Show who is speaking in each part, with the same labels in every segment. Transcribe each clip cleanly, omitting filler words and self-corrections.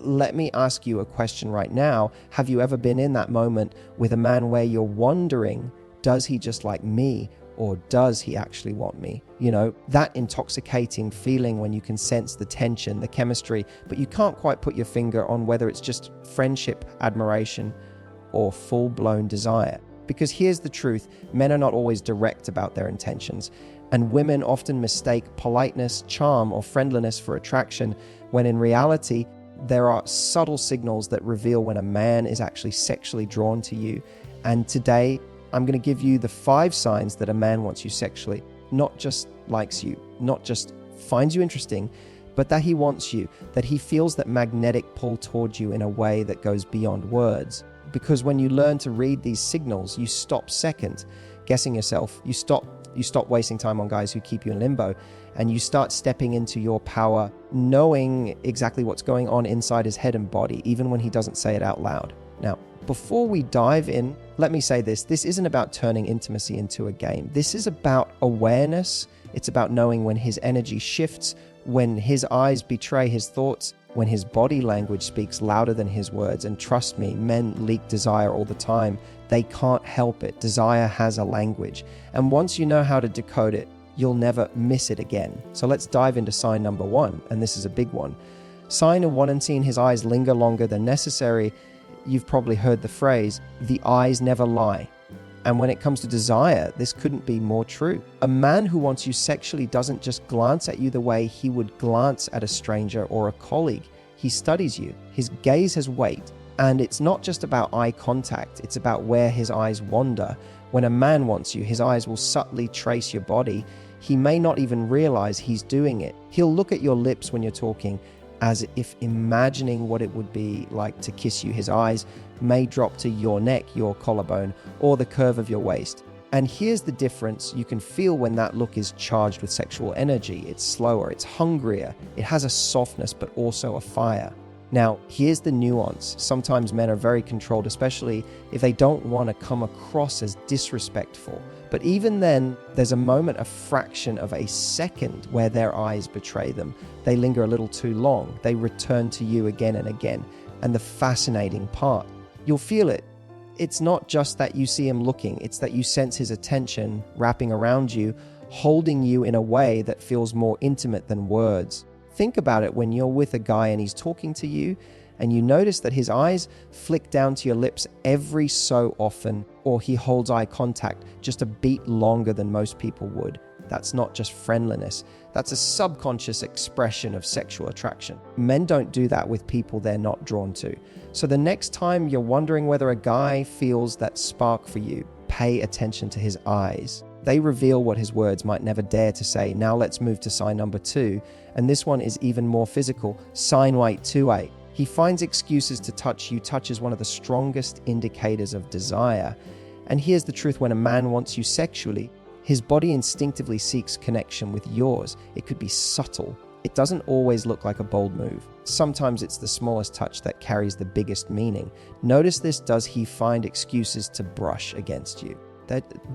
Speaker 1: let me ask you a question right now. Have you ever been in that moment with a man where you're wondering, does he just like me? Or does he actually want me? You know, that intoxicating feeling when you can sense the tension, the chemistry, but you can't quite put your finger on whether it's just friendship, admiration, or full-blown desire. Because here's the truth, men are not always direct about their intentions, and women often mistake politeness, charm, or friendliness for attraction, when in reality, there are subtle signals that reveal when a man is actually sexually drawn to you. And today, I'm going to give you the 5 signs that a man wants you sexually, not just likes you, not just finds you interesting, but that he wants you, that he feels that magnetic pull towards you in a way that goes beyond words. Because when you learn to read these signals, you stop second guessing yourself, you stop wasting time on guys who keep you in limbo, and you start stepping into your power, knowing exactly what's going on inside his head and body, even when he doesn't say it out loud. Now, before we dive in, let me say this isn't about turning intimacy into a game. This is about awareness. It's about knowing when his energy shifts, when his eyes betray his thoughts, when his body language speaks louder than his words. And trust me, men leak desire all the time. They can't help it. Desire has a language. And once you know how to decode it, you'll never miss it again. So let's dive into sign number 1, and this is a big one. Sign of 1 and seeing his eyes linger longer than necessary. You've probably heard the phrase, the eyes never lie. And when it comes to desire, this couldn't be more true. A man who wants you sexually doesn't just glance at you the way he would glance at a stranger or a colleague. He studies you. His gaze has weight. And it's not just about eye contact, it's about where his eyes wander. When a man wants you, his eyes will subtly trace your body. He may not even realize he's doing it. He'll look at your lips when you're talking, as if imagining what it would be like to kiss you. His eyes may drop to your neck, your collarbone, or the curve of your waist. And here's the difference. You can feel when that look is charged with sexual energy. It's slower, it's hungrier, it has a softness, but also a fire. Now, here's the nuance. Sometimes men are very controlled, especially if they don't want to come across as disrespectful. But even then, there's a moment, a fraction of a second, where their eyes betray them. They linger a little too long. They return to you again and again. And the fascinating part, you'll feel it. It's not just that you see him looking, it's that you sense his attention wrapping around you, holding you in a way that feels more intimate than words. Think about it when you're with a guy and he's talking to you, and you notice that his eyes flick down to your lips every so often, or he holds eye contact just a beat longer than most people would. That's not just friendliness. That's a subconscious expression of sexual attraction. Men don't do that with people they're not drawn to. So the next time you're wondering whether a guy feels that spark for you, pay attention to his eyes. They reveal what his words might never dare to say. Now let's move to sign number 2. And this one is even more physical. Sign weight 2A. He finds excuses to touch you. Touch is one of the strongest indicators of desire. And here's the truth. When a man wants you sexually, his body instinctively seeks connection with yours. It could be subtle. It doesn't always look like a bold move. Sometimes it's the smallest touch that carries the biggest meaning. Notice this. Does he find excuses to brush against you?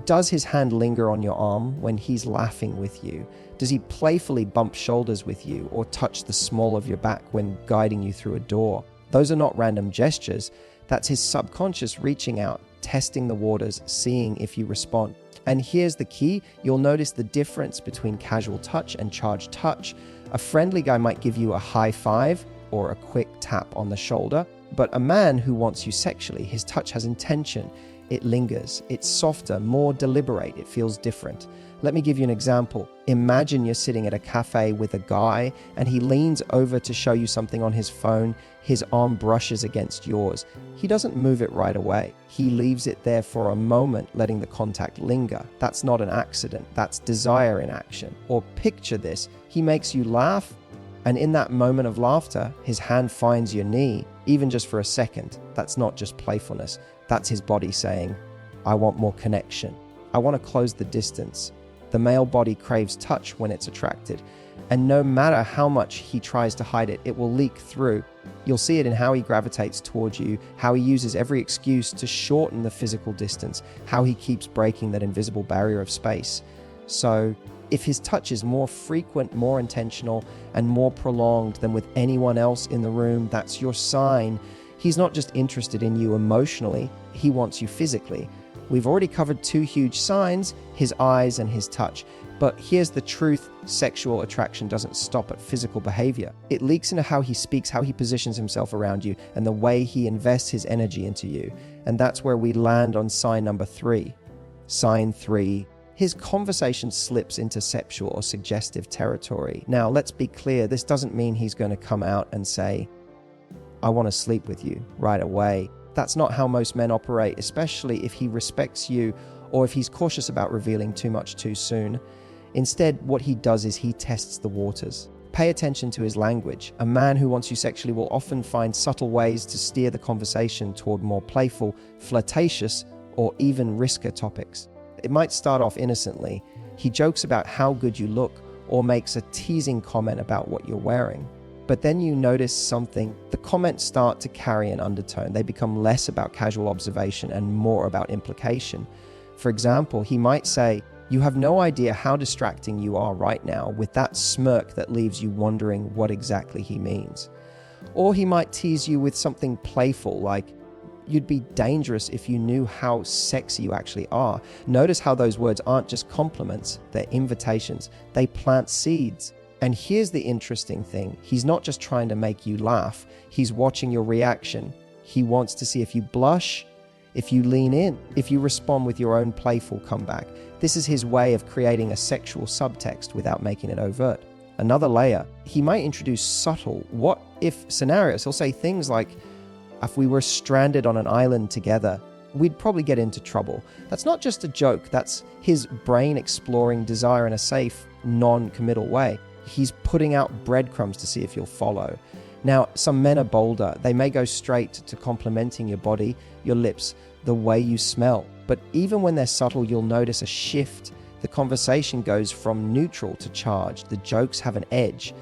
Speaker 1: Does his hand linger on your arm when he's laughing with you? Does he playfully bump shoulders with you or touch the small of your back when guiding you through a door? Those are not random gestures. That's his subconscious reaching out, testing the waters, seeing if you respond. And here's the key. You'll notice the difference between casual touch and charged touch. A friendly guy might give you a high five or a quick tap on the shoulder, but a man who wants you sexually, his touch has intention. It lingers. It's softer, more deliberate. It feels different. Let me give you an example. Imagine you're sitting at a cafe with a guy and he leans over to show you something on his phone. His arm brushes against yours. He doesn't move it right away. He leaves it there for a moment, letting the contact linger. That's not an accident. That's desire in action. Or picture this. He makes you laugh, and in that moment of laughter, his hand finds your knee, even just for a second. That's not just playfulness. That's his body saying, I want more connection. I want to close the distance. The male body craves touch when it's attracted. And no matter how much he tries to hide it, it will leak through. You'll see it in how he gravitates towards you, how he uses every excuse to shorten the physical distance, how he keeps breaking that invisible barrier of space. So If his touch is more frequent, more intentional, and more prolonged than with anyone else in the room, that's your sign he's not just interested in you emotionally, he wants you physically. We've already covered two huge signs, his eyes and his touch. But here's the truth: sexual attraction doesn't stop at physical behavior. It leaks into how he speaks, how he positions himself around you, and the way he invests his energy into you. And that's where we land on sign number 3. Sign 3. His conversation slips into sexual or suggestive territory. Now, let's be clear, this doesn't mean he's going to come out and say, "I want to sleep with you," right away. That's not how most men operate, especially if he respects you or if he's cautious about revealing too much too soon. Instead, what he does is he tests the waters. Pay attention to his language. A man who wants you sexually will often find subtle ways to steer the conversation toward more playful, flirtatious, or even riskier topics. It might start off innocently. He jokes about how good you look or makes a teasing comment about what you're wearing. But then you notice something. The comments start to carry an undertone. They become less about casual observation and more about implication. For example, he might say, "You have no idea how distracting you are right now," with that smirk that leaves you wondering what exactly he means. Or he might tease you with something playful like, "You'd be dangerous if you knew how sexy you actually are." Notice how those words aren't just compliments, they're invitations. They plant seeds. And here's the interesting thing. He's not just trying to make you laugh. He's watching your reaction. He wants to see if you blush, if you lean in, if you respond with your own playful comeback. This is his way of creating a sexual subtext without making it overt. Another layer, he might introduce subtle what if scenarios. He'll say things like, "If we were stranded on an island together, we'd probably get into trouble." That's not just a joke. That's his brain exploring desire in a safe, non-committal way. He's putting out breadcrumbs to see if you'll follow. Now, some men are bolder. They may go straight to complimenting your body, your lips, the way you smell. But even when they're subtle, you'll notice a shift. The conversation goes from neutral to charged. The jokes have an edge.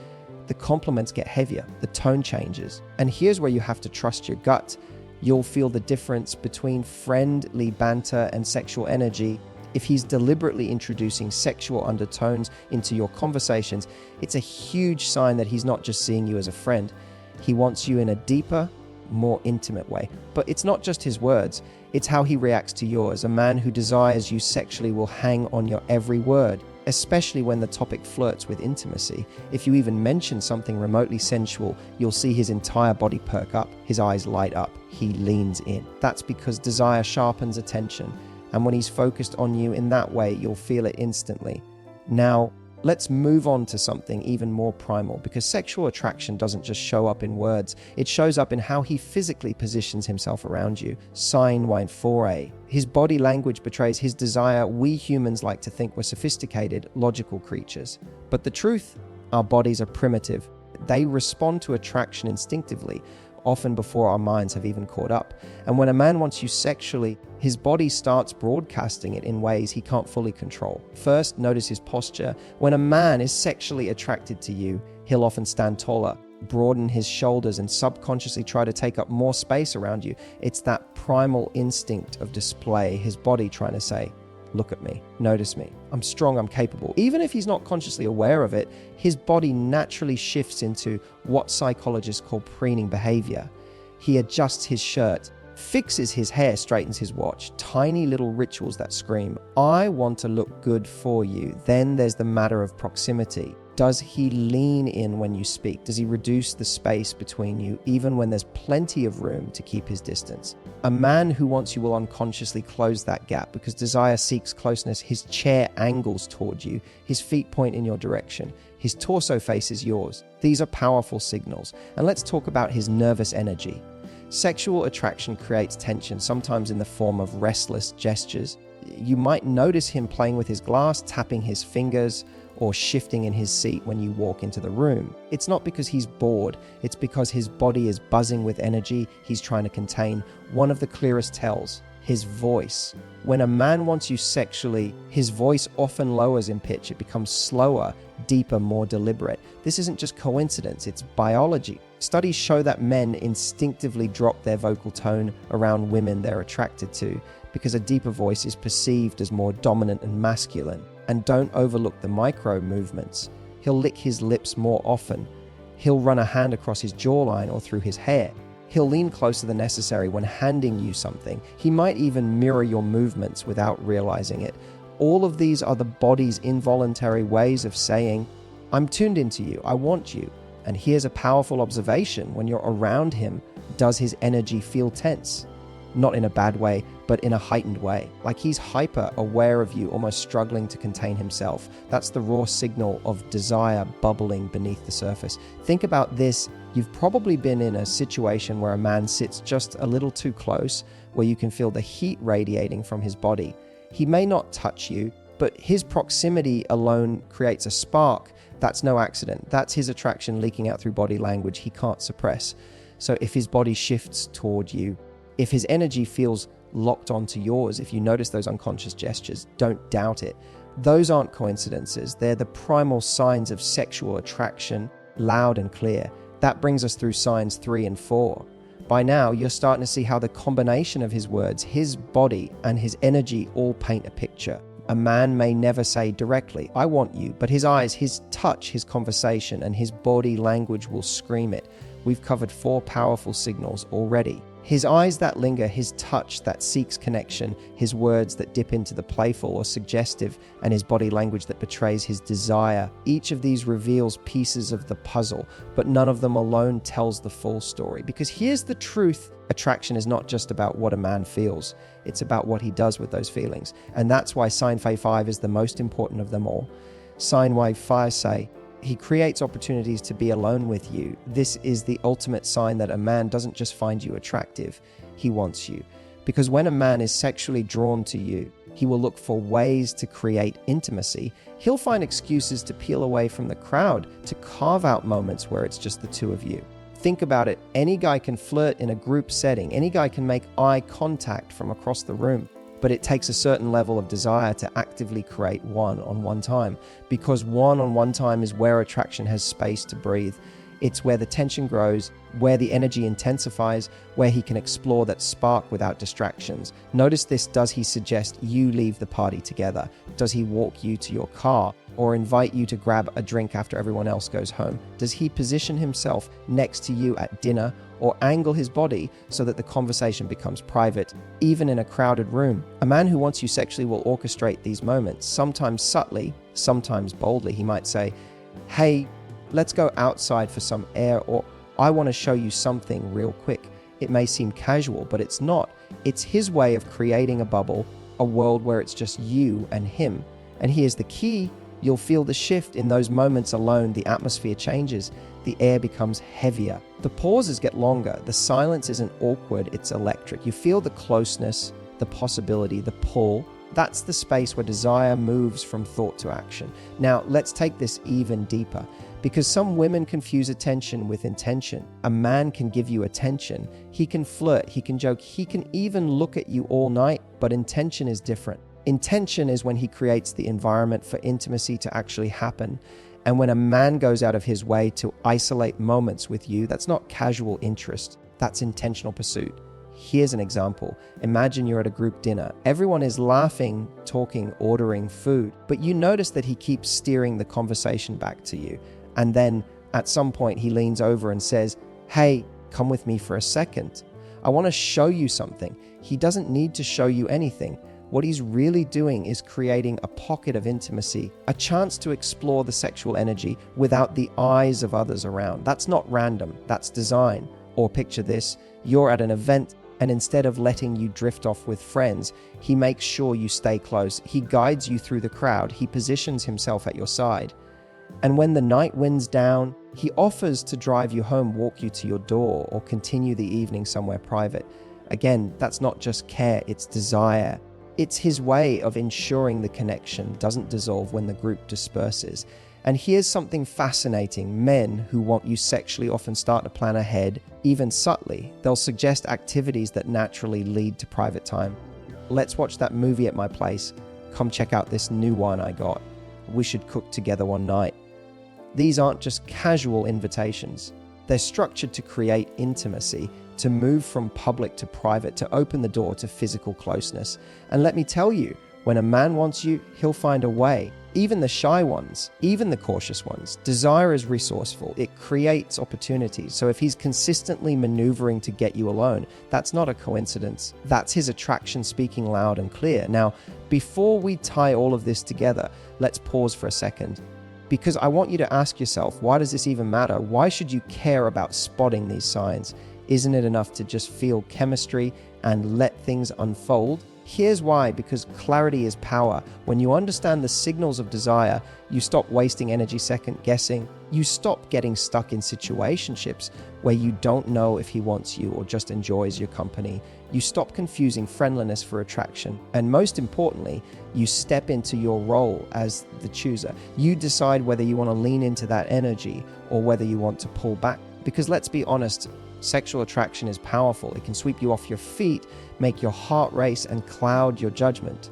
Speaker 1: The compliments get heavier. The tone changes. And here's where you have to trust your gut. You'll feel the difference between friendly banter and sexual energy. If he's deliberately introducing sexual undertones into your conversations, it's a huge sign that he's not just seeing you as a friend. He wants you in a deeper, more intimate way. But it's not just his words, it's how he reacts to yours. A man who desires you sexually will hang on your every word, especially when the topic flirts with intimacy. If you even mention something remotely sensual, you'll see his entire body perk up, his eyes light up, he leans in. That's because desire sharpens attention. And when he's focused on you in that way, you'll feel it instantly. Now, let's move on to something even more primal, because sexual attraction doesn't just show up in words. It shows up in how he physically positions himself around you. Sign 4A. His body language betrays his desire. We humans like to think we're sophisticated, logical creatures. But the truth, our bodies are primitive. They respond to attraction instinctively, often before our minds have even caught up. And when a man wants you sexually, his body starts broadcasting it in ways he can't fully control. First, notice his posture. When a man is sexually attracted to you, he'll often stand taller, broaden his shoulders, and subconsciously try to take up more space around you. It's that primal instinct of display, his body trying to say, "Look at me, notice me, I'm strong, I'm capable." Even if he's not consciously aware of it, his body naturally shifts into what psychologists call preening behavior. He adjusts his shirt, fixes his hair, straightens his watch. Tiny little rituals that scream, "I want to look good for you." Then there's the matter of proximity. Does he lean in when you speak? Does he reduce the space between you, even when there's plenty of room to keep his distance? A man who wants you will unconsciously close that gap because desire seeks closeness. His chair angles toward you. His feet point in your direction. His torso faces yours. These are powerful signals. And let's talk about his nervous energy. Sexual attraction creates tension, sometimes in the form of restless gestures. You might notice him playing with his glass, tapping his fingers, or shifting in his seat when you walk into the room. It's not because he's bored, it's because his body is buzzing with energy he's trying to contain. One of the clearest tells, his voice. When a man wants you sexually, his voice often lowers in pitch. It becomes slower, deeper, more deliberate. This isn't just coincidence, it's biology. Studies show that men instinctively drop their vocal tone around women they're attracted to because a deeper voice is perceived as more dominant and masculine. And don't overlook the micro movements. He'll lick his lips more often. He'll run a hand across his jawline or through his hair. He'll lean closer than necessary when handing you something. He might even mirror your movements without realizing it. All of these are the body's involuntary ways of saying, I'm tuned into you, I want you. And here's a powerful observation: when you're around him, does his energy feel tense? Not in a bad way, but in a heightened way. Like he's hyper aware of you, almost struggling to contain himself. That's the raw signal of desire bubbling beneath the surface. Think about this. You've probably been in a situation where a man sits just a little too close, where you can feel the heat radiating from his body. He may not touch you, but his proximity alone creates a spark. That's no accident. That's his attraction leaking out through body language he can't suppress. So if his body shifts toward you, if his energy feels locked onto yours, if you notice those unconscious gestures, don't doubt it. Those aren't coincidences. They're the primal signs of sexual attraction, loud and clear. That brings us through signs 3 and 4. By now, you're starting to see how the combination of his words, his body, and his energy all paint a picture. A man may never say directly, I want you, but his eyes, his touch, his conversation, and his body language will scream it. We've covered 4 powerful signals already. His eyes that linger, his touch that seeks connection, his words that dip into the playful or suggestive, and his body language that betrays his desire. Each of these reveals pieces of the puzzle, but none of them alone tells the full story. Because here's the truth: attraction is not just about what a man feels, it's about what he does with those feelings. And that's why sign 5 is the most important of them all. Sign 5 say, he creates opportunities to be alone with you. This is the ultimate sign that a man doesn't just find you attractive, he wants you. Because when a man is sexually drawn to you, he will look for ways to create intimacy. He'll find excuses to peel away from the crowd, to carve out moments where it's just the two of you. Think about it. Any guy can flirt in a group setting. Any guy can make eye contact from across the room. But it takes a certain level of desire to actively create one-on-one time, because one-on-one time is where attraction has space to breathe. It's where the tension grows, where the energy intensifies, where he can explore that spark without distractions. Notice this: does he suggest you leave the party together? Does he walk you to your car or invite you to grab a drink after everyone else goes home? Does he position himself next to you at dinner or angle his body so that the conversation becomes private, even in a crowded room? A man who wants you sexually will orchestrate these moments, sometimes subtly, sometimes boldly. He might say, hey, let's go outside for some air, or I want to show you something real quick. It may seem casual, but it's not. It's his way of creating a bubble, a world where it's just you and him. And here's the key: you'll feel the shift in those moments alone. The atmosphere changes. The air becomes heavier. The pauses get longer. The silence isn't awkward, it's electric. You feel the closeness, the possibility, the pull. That's the space where desire moves from thought to action. Now, let's take this even deeper, because some women confuse attention with intention. A man can give you attention. He can flirt, he can joke, he can even look at you all night, but intention is different. Intention is when he creates the environment for intimacy to actually happen. And when a man goes out of his way to isolate moments with you, that's not casual interest, that's intentional pursuit. Here's an example. Imagine you're at a group dinner. Everyone is laughing, talking, ordering food, but you notice that he keeps steering the conversation back to you. And then at some point he leans over and says, hey, come with me for a second. I want to show you something. He doesn't need to show you anything. What he's really doing is creating a pocket of intimacy, a chance to explore the sexual energy without the eyes of others around. That's not random, that's design. Or picture this: you're at an event, and instead of letting you drift off with friends, he makes sure you stay close. He guides you through the crowd. He positions himself at your side. And when the night winds down, he offers to drive you home, walk you to your door, or continue the evening somewhere private. Again, that's not just care, it's desire. It's his way of ensuring the connection doesn't dissolve when the group disperses. And here's something fascinating. Men who want you sexually often start to plan ahead, even subtly. They'll suggest activities that naturally lead to private time. Let's watch that movie at my place. Come check out this new one I got. We should cook together one night. These aren't just casual invitations. They're structured to create intimacy, to move from public to private, to open the door to physical closeness. And let me tell you, When a man wants you, he'll find a way. Even the shy ones, even the cautious ones. Desire is resourceful. It creates opportunities. So if he's consistently maneuvering to get you alone, that's not a coincidence. That's his attraction speaking loud and clear. Now, before we tie all of this together, let's pause for a second. Because I want you to ask yourself, why does this even matter? Why should you care about spotting these signs? Isn't it enough to just feel chemistry and let things unfold? Here's why, because clarity is power. When you understand the signals of desire, you stop wasting energy second guessing. You stop getting stuck in situationships where you don't know if he wants you or just enjoys your company. You stop confusing friendliness for attraction. And most importantly, you step into your role as the chooser. You decide whether you want to lean into that energy or whether you want to pull back. Because let's be honest, sexual attraction is powerful. It can sweep you off your feet, make your heart race, and cloud your judgment.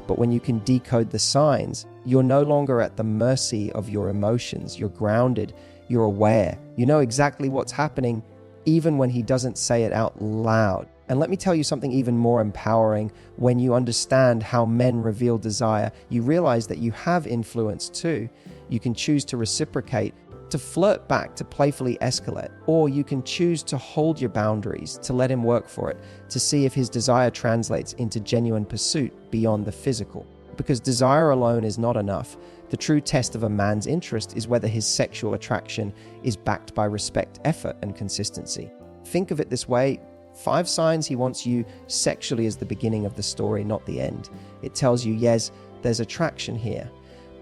Speaker 1: But when you can decode the signs, you're no longer at the mercy of your emotions. You're grounded. You're aware. You know exactly what's happening, even when he doesn't say it out loud. And let me tell you something even more empowering. When you understand how men reveal desire, you realize that you have influence too. You can choose to reciprocate, to flirt back, to playfully escalate, or you can choose to hold your boundaries, to let him work for it, to see if his desire translates into genuine pursuit beyond the physical. Because desire alone is not enough. The true test of a man's interest is whether his sexual attraction is backed by respect, effort, and consistency. Think of it this way: 5 signs he wants you sexually is the beginning of the story, not the end. It tells you, yes, there's attraction here.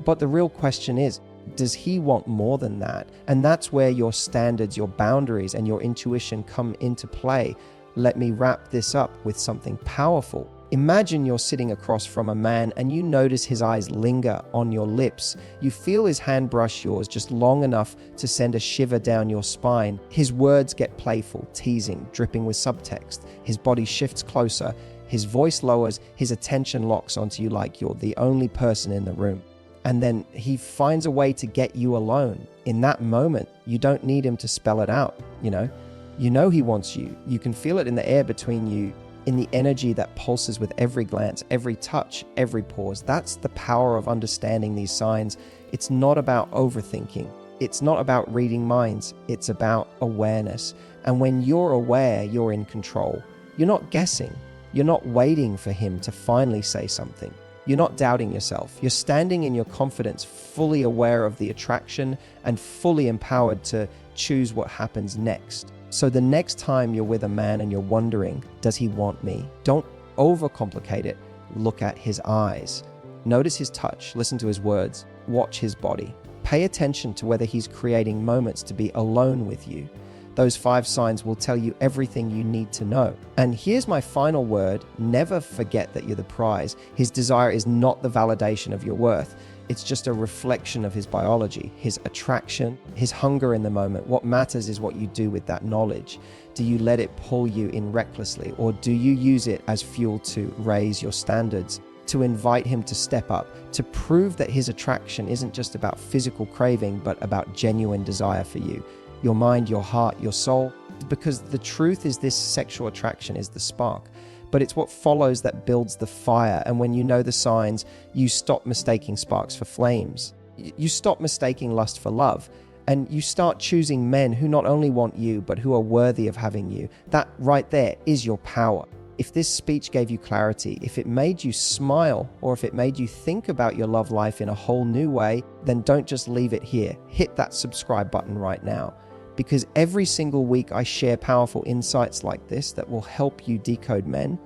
Speaker 1: But the real question is, does he want more than that? And that's where your standards, your boundaries, and your intuition come into play. Let me wrap this up with something powerful. Imagine you're sitting across from a man and you notice his eyes linger on your lips. You feel his hand brush yours just long enough to send a shiver down your spine. His words get playful, teasing, dripping with subtext. His body shifts closer. His voice lowers. His attention locks onto you like you're the only person in the room. And then he finds a way to get you alone. In that moment, you don't need him to spell it out, you know he wants you. You can feel it in the air between you, in the energy that pulses with every glance, every touch, every pause. That's the power of understanding these signs. It's not about overthinking. It's not about reading minds. It's about awareness. And when you're aware, you're in control. You're not guessing. You're not waiting for him to finally say something. You're not doubting yourself. You're standing in your confidence, fully aware of the attraction and fully empowered to choose what happens next. So the next time you're with a man and you're wondering, does he want me? Don't overcomplicate it. Look at his eyes. Notice his touch. Listen to his words. Watch his body. Pay attention to whether he's creating moments to be alone with you. Those 5 signs will tell you everything you need to know. And here's my final word: never forget that you're the prize. His desire is not the validation of your worth. It's just a reflection of his biology, his attraction, his hunger in the moment. What matters is what you do with that knowledge. Do you let it pull you in recklessly, or do you use it as fuel to raise your standards, to invite him to step up, to prove that his attraction isn't just about physical craving, but about genuine desire for you? Your mind, your heart, your soul. Because the truth is, this sexual attraction is the spark, but it's what follows that builds the fire. And when you know the signs, you stop mistaking sparks for flames. You stop mistaking lust for love, and you start choosing men who not only want you, but who are worthy of having you. That right there is your power. If this speech gave you clarity, if it made you smile, or if it made you think about your love life in a whole new way, then don't just leave it here. Hit that subscribe button right now. Because every single week I share powerful insights like this that will help you decode men,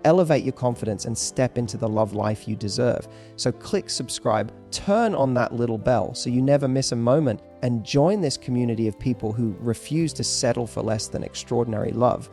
Speaker 1: elevate your confidence, and step into the love life you deserve. So click subscribe, turn on that little bell so you never miss a moment, and join this community of people who refuse to settle for less than extraordinary love.